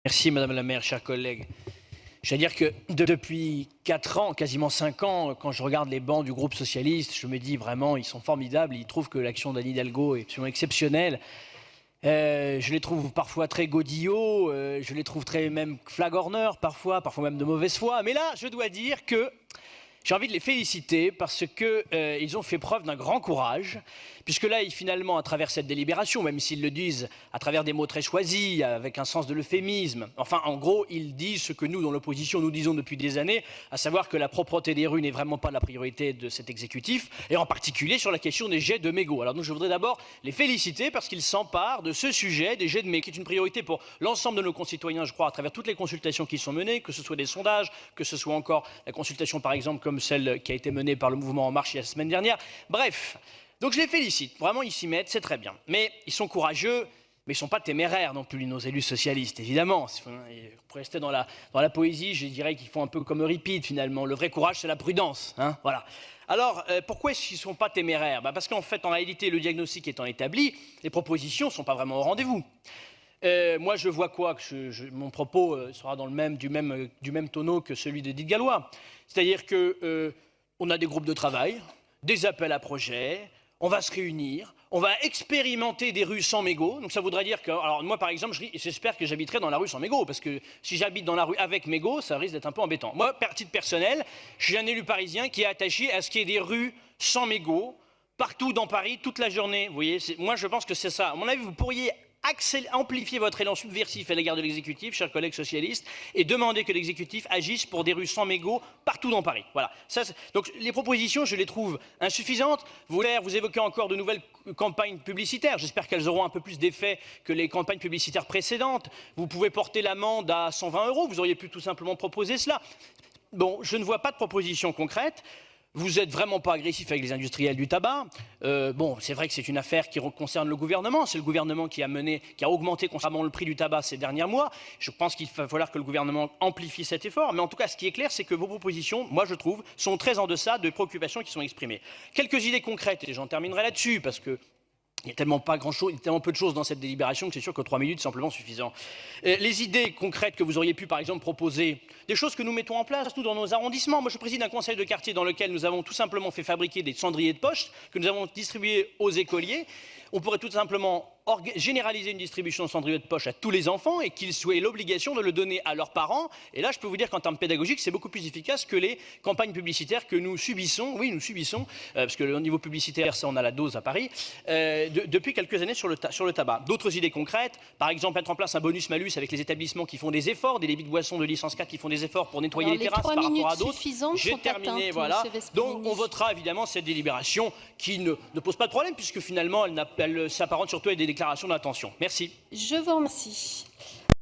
Merci Madame la maire, chers collègues. Je veux dire que depuis 4 ans, quasiment 5 ans, quand je regarde les bancs du groupe socialiste, je me dis vraiment, ils sont formidables, ils trouvent que l'action d'Anne Hidalgo est absolument exceptionnelle. Je les trouve parfois très godillots, je les trouve très même flagorneurs parfois même de mauvaise foi. Mais là, je dois dire que j'ai envie de les féliciter parce qu'ils ont fait preuve d'un grand courage, puisque là, finalement, à travers cette délibération, même s'ils le disent à travers des mots très choisis, avec un sens de l'euphémisme, enfin, en gros, ils disent ce que nous, dans l'opposition, nous disons depuis des années, à savoir que la propreté des rues n'est vraiment pas la priorité de cet exécutif, et en particulier sur la question des jets de mégots. Alors donc, je voudrais d'abord les féliciter parce qu'ils s'emparent de ce sujet des jets de mégots, qui est une priorité pour l'ensemble de nos concitoyens, je crois, à travers toutes les consultations qui sont menées, que ce soit des sondages, que ce soit encore la consultation, par exemple, comme celle qui a été menée par le mouvement En Marche la semaine dernière. Bref, donc je les félicite. Vraiment, ils s'y mettent, c'est très bien. Mais ils sont courageux, mais ils ne sont pas téméraires non plus, nos élus socialistes, évidemment. Pour rester dans la poésie, je dirais qu'ils font un peu comme Euripide, finalement. Le vrai courage, c'est la prudence. Hein, voilà. Alors, pourquoi est-ce qu'ils ne sont pas téméraires? Parce qu'en fait, en réalité, le diagnostic étant établi, les propositions ne sont pas vraiment au rendez-vous. Moi, je vois quoi que mon propos sera dans du même tonneau que celui de Edith Gallois. C'est-à-dire qu'on a des groupes de travail, des appels à projets, on va se réunir, on va expérimenter des rues sans mégots. Donc ça voudrait dire que, alors moi par exemple, j'espère que j'habiterai dans la rue sans mégots, parce que si j'habite dans la rue avec mégots, ça risque d'être un peu embêtant. Moi, à titre personnel, je suis un élu parisien qui est attaché à ce qu'il y ait des rues sans mégots partout dans Paris, toute la journée. Vous voyez, moi je pense que c'est ça. À mon avis, vous pourriez amplifier votre élan subversif à l'égard de l'exécutif, chers collègues socialistes, et demander que l'exécutif agisse pour des rues sans mégots partout dans Paris. Voilà. Donc les propositions, je les trouve insuffisantes. Vous évoquez encore de nouvelles campagnes publicitaires. J'espère qu'elles auront un peu plus d'effet que les campagnes publicitaires précédentes. Vous pouvez porter l'amende à 120 €. Vous auriez pu tout simplement proposer cela. Bon, je ne vois pas de proposition concrète. Vous n'êtes vraiment pas agressif avec les industriels du tabac. Bon, c'est vrai que c'est une affaire qui concerne le gouvernement. C'est le gouvernement qui a augmenté constamment le prix du tabac ces derniers mois. Je pense qu'il va falloir que le gouvernement amplifie cet effort. Mais en tout cas, ce qui est clair, c'est que vos propositions, moi je trouve, sont très en deçà de préoccupations qui sont exprimées. Quelques idées concrètes, et j'en terminerai là-dessus, parce que il y a tellement peu de choses dans cette délibération que c'est sûr que 3 minutes, c'est simplement suffisant. Les idées concrètes que vous auriez pu, par exemple, proposer, des choses que nous mettons en place, nous, dans nos arrondissements. Moi, je préside un conseil de quartier dans lequel nous avons tout simplement fait fabriquer des cendriers de poche que nous avons distribués aux écoliers. On pourrait tout simplement généraliser une distribution de cendriers de poche à tous les enfants et qu'ils soient l'obligation de le donner à leurs parents. Et là, je peux vous dire qu'en termes pédagogiques, c'est beaucoup plus efficace que les campagnes publicitaires que nous subissons. Oui, nous subissons, parce que au niveau publicitaire, ça, on a la dose à Paris, depuis quelques années sur le tabac. D'autres idées concrètes, par exemple, mettre en place un bonus-malus avec les établissements qui font des efforts, des débits de boissons de licence 4 qui font des efforts pour nettoyer les terrasses par rapport à d'autres. J'ai terminé, voilà. Donc, on votera évidemment cette délibération qui ne pose pas de problème, puisque finalement, elle s'apparente surtout à des déclarations d'intention. Merci. Je vous remercie.